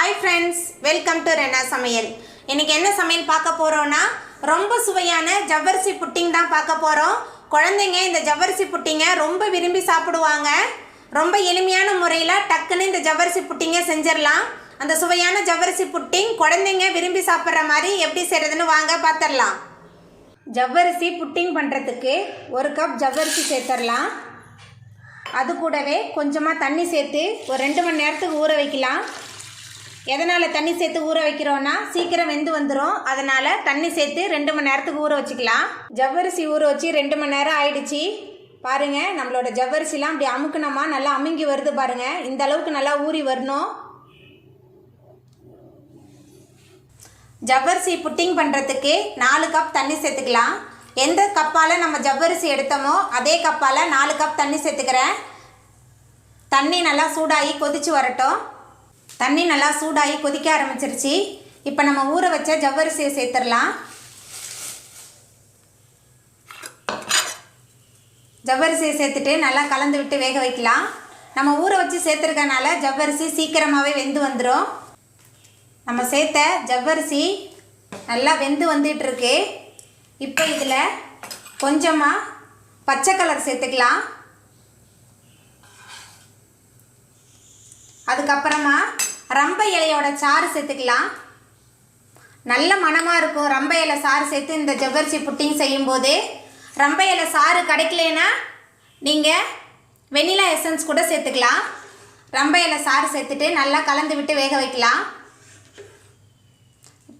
Hi friends, welcome to Renna Samayal. இன்னைக்கு என்ன சமையல் பார்க்க போறோம்னா ரொம்ப சுவையான ஜவ்வரிசி புட்டிங் தான் பார்க்க போறோம். குழந்தைங்க இந்த ஜவ்வரிசி புட்டிங்க ரொம்ப விரும்பி சாப்பிடுவாங்க. ரொம்ப எளிமையான முறையில் டக்குன்னு இந்த ஜவ்வரிசி புட்டிங்க செஞ்சிரலாம். அந்த சுவையான ஜவ்வரிசி புட்டிங் குழந்தைங்க விரும்பி சாப்பிட்ற மாதிரி எப்படி செய்யறதுன்னு வாங்க பார்த்துடலாம். ஜவ்வரிசி புட்டிங் பண்ணுறதுக்கு 1 கப் ஜவ்வரிசி சேர்த்துடலாம். அது கூடவே கொஞ்சமாக தண்ணி சேர்த்து ஒரு 2 மணி நேரத்துக்கு ஊற வைக்கலாம். எதனால் தண்ணி சேர்த்து ஊற வைக்கிறோன்னா சீக்கிரம் வெந்து வந்துடும். அதனால் தண்ணி சேர்த்து 2 மணி நேரத்துக்கு ஊற வச்சுக்கலாம். ஜவ்வரிசி ஊற வச்சு 2 மணி நேரம் ஆயிடுச்சு. பாருங்கள், நம்மளோட ஜவ்வரிசிலாம் அப்படி அமுக்குனமா நல்லா அமுங்கி வருது பாருங்கள். இந்த அளவுக்கு நல்லா ஊறி வரணும். ஜவ்வரிசி புட்டிங் பண்ணுறதுக்கு 4 கப் தண்ணி சேர்த்துக்கலாம். எந்த கப்பால் நம்ம ஜவ்வரிசி எடுத்தோமோ அதே கப்பால் 4 கப் தண்ணி சேர்த்துக்கிறேன். தண்ணி நல்லா சூடாகி கொதித்து வரட்டும். தண்ணி நல்லா சூடாகி கொதிக்க ஆரம்பிச்சிருச்சு. இப்போ நம்ம ஊற வச்ச ஜவ்வரிசியை சேர்த்துடலாம். ஜவ்வரிசியை சேர்த்துட்டு நல்லா கலந்து விட்டு வேக வைக்கலாம். நம்ம ஊற வச்சு சேர்த்துருக்கனால ஜவ்வரிசி சீக்கிரமாகவே வெந்து வந்துடும். நம்ம சேர்த்த ஜவ்வரிசி நல்லா வெந்து வந்துட்டுருக்கு. இப்போ இதில் கொஞ்சமாக பச்சை கலர் சேர்த்துக்கலாம். அதுக்கப்புறமா ரம்பை இலையோட சாறு சேர்த்துக்கலாம். நல்ல மணமாக இருக்கும் ரம்பை இலை சாறு சேர்த்து இந்த ஜவ்வரிசி புட்டிங் செய்யும்போது. ரம்பை இலை சாறு கிடைக்கலனா நீங்கள் வெண்ணிலா எசன்ஸ் கூட சேர்த்துக்கலாம். ரம்பை இலை சாறு சேர்த்துட்டு நல்லா கலந்து விட்டு வேக வைக்கலாம்.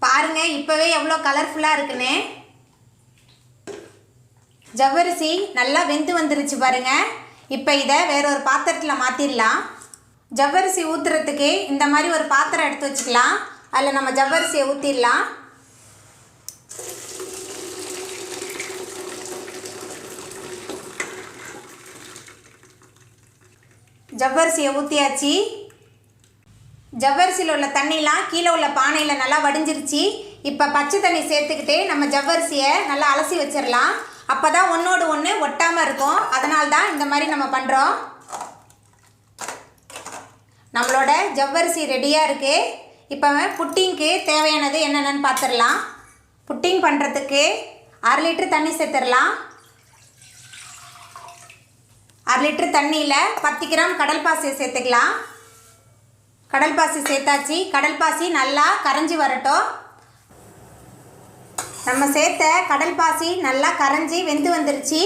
பாருங்கள், இப்போவே எவ்வளோ கலர்ஃபுல்லாக இருக்குன்னு. ஜவ்வரிசி நல்லா வெந்து வந்துருச்சு பாருங்கள். இப்போ இதை வேறொரு பாத்திரத்தில் மாற்றிடலாம். ஜவ்வரிசி ஊற்றுறதுக்கு இந்த மாதிரி ஒரு பாத்திரம் எடுத்து வச்சுக்கலாம். அதில் நம்ம ஜவ்வரிசியை ஊற்றிடலாம். ஜவ்வரிசியை ஊற்றியாச்சு. ஜவ்வரிசியில் உள்ள தண்ணிலாம் கீழே உள்ள பானையில் நல்லா வடிஞ்சிருச்சு. இப்போ பச்சை தண்ணி சேர்த்துக்கிட்டு நம்ம ஜவ்வரிசியை நல்லா அலசி வச்சிடலாம். அப்போ தான் ஒன்றோடு ஒன்று ஒட்டாமல் இருக்கும். அதனால தான் இந்த மாதிரி நம்ம பண்ணுறோம். நம்மளோட ஜவ்வரிசி ரெடியாக இருக்குது. இப்போ புட்டிங்க்கு தேவையானது என்னென்னு பார்த்துடலாம். புட்டிங் பண்ணுறதுக்கு 1/2 லிட்டர் தண்ணி சேர்த்துடலாம். 1/2 லிட்டர் தண்ணியில் 10 கிராம் கடல் பாசியை சேர்த்துக்கலாம். கடல் பாசி சேர்த்தாச்சு. கடல் பாசி நல்லா கரைஞ்சி வரட்டும். நம்ம சேர்த்த கடல் பாசி நல்லா கரைஞ்சி வெந்து வந்துருச்சு.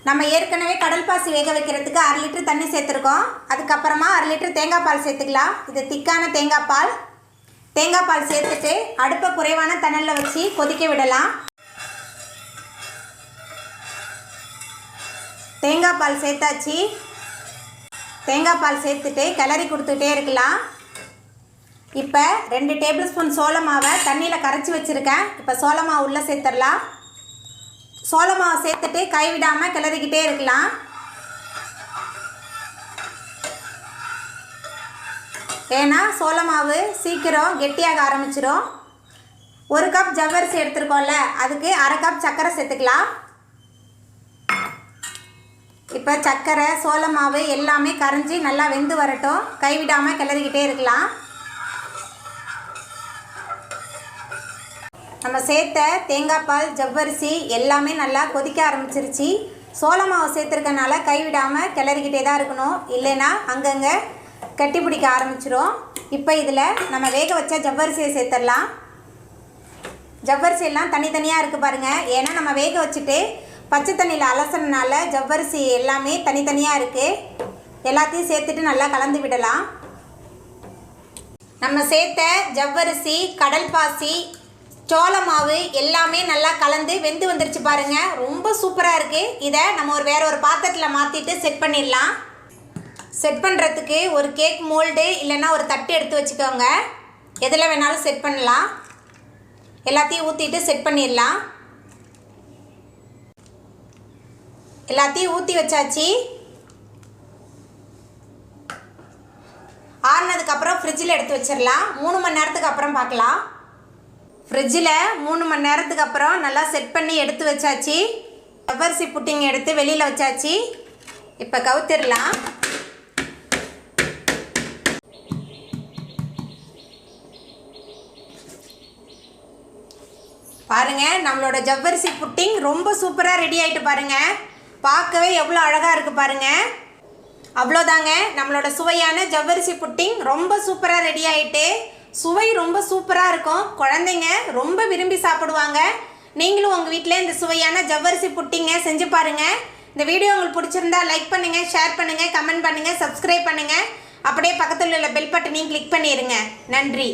நம்ம ஏற்கனவே கடல் பாசி வேக வைக்கிறதுக்கு 1/2 லிட்டர் தண்ணி சேர்த்துருக்கோம். அதுக்கப்புறமா 1/2 லிட்டர் தேங்காய் பால் சேர்த்துக்கலாம். இது திக்கான தேங்காய் பால். தேங்காய் பால் சேர்த்துட்டு அடுப்பை குறைவான தணலில் வச்சு கொதிக்க விடலாம். தேங்காய் பால் சேர்த்தாச்சு. தேங்காய் பால் சேர்த்துட்டு கிளறி கொடுத்துட்டே இருக்கலாம். இப்போ 2 டேபிள் ஸ்பூன் சோள மாவை தண்ணியில் கரைச்சி வச்சுருக்கேன். இப்போ சோள மாவு உள்ளே சேர்த்துடலாம். சோள மாவு சேர்த்துட்டு கைவிடாமல் கிளறிக்கிட்டே இருக்கலாம். ஏன்னா சோள மாவு சீக்கிரம் கெட்டியாக ஆரம்பிச்சிடும். 1 கப் ஜவ்வரிசி எடுத்துருக்கோம்ல, அதுக்கு 1/2 கப் சர்க்கரை சேர்த்துக்கலாம். இப்போ சர்க்கரை சோள மாவு எல்லாமே கரைஞ்சி நல்லா வெந்து வரட்டும். கைவிடாமல் கிளறிக்கிட்டே இருக்கலாம். நம்ம சேர்த்த தேங்காய் பால் ஜவ்வரிசி எல்லாமே நல்லா கொதிக்க ஆரம்பிச்சிருச்சு. சோள மாவு சேர்த்துருக்கனால கைவிடாமல் கிளறிக்கிட்டே தான் இருக்கணும். இல்லைன்னா அங்கங்கே கட்டி பிடிக்க ஆரம்பிச்சிடும். இப்போ இதில் நம்ம வேக வச்ச ஜவ்வரிசியை சேர்த்துடலாம். ஜவ்வரிசி எல்லாம் தனித்தனியாக இருக்குது பாருங்கள். ஏன்னா நம்ம வேக வச்சுட்டு பச்சை தண்ணியில் அலசினால ஜவ்வரிசி எல்லாமே தனித்தனியாக இருக்குது. எல்லாத்தையும் சேர்த்துட்டு நல்லா கலந்து விடலாம். நம்ம சேர்த்த ஜவ்வரிசி கடல் பாசி சோள மாவு எல்லாமே நல்லா கலந்து வெந்து வந்துருச்சு பாருங்கள். ரொம்ப சூப்பராக இருக்குது. இதை நம்ம வேற ஒரு பாத்திரத்தில் மாற்றிட்டு செட் பண்ணிடலாம். செட் பண்ணுறதுக்கு ஒரு கேக் மோல்டு இல்லைன்னா ஒரு தட்டு எடுத்து வச்சுக்கோங்க. எதில் வேணாலும் செட் பண்ணலாம். எல்லாத்தையும் ஊற்றிட்டு செட் பண்ணிடலாம். எல்லாத்தையும் ஊற்றி வச்சாச்சு. ஆறுனதுக்கப்புறம் ஃப்ரிட்ஜில் எடுத்து வச்சிடலாம். 3 மணி நேரத்துக்கு அப்புறம் பார்க்கலாம். ஃப்ரிட்ஜில் 3 மணி நேரத்துக்கு அப்புறம் நல்லா செட் பண்ணி எடுத்து வச்சாச்சு. ஜவ்வரிசி புட்டிங் எடுத்து வெளியில் வச்சாச்சு. இப்போ கவுத்திடலாம். பாருங்கள் நம்மளோட ஜவ்வரிசி புட்டிங் ரொம்ப சூப்பராக ரெடி ஆகிட்டு பாருங்கள். பார்க்கவே எவ்வளோ அழகாக இருக்குது பாருங்கள். அவ்வளோதாங்க, நம்மளோட சுவையான ஜவ்வரிசி புட்டிங் ரொம்ப சூப்பராக ரெடி ஆகிட்டு. சுவை ரொம்ப சூப்பராக இருக்கும். குழந்தைங்க ரொம்ப விரும்பி சாப்பிடுவாங்க. நீங்களும் உங்கள் வீட்டில் இந்த சுவையான ஜவ்வரிசி புட்டிங்கை செஞ்சு பாருங்கள். இந்த வீடியோ உங்களுக்கு பிடிச்சிருந்தா லைக் பண்ணுங்கள், ஷேர் பண்ணுங்கள், கமெண்ட் பண்ணுங்கள், சப்ஸ்கிரைப் பண்ணுங்கள். அப்படியே பக்கத்தில் உள்ள பெல் பட்டனையும் கிளிக் பண்ணிடுங்க. நன்றி.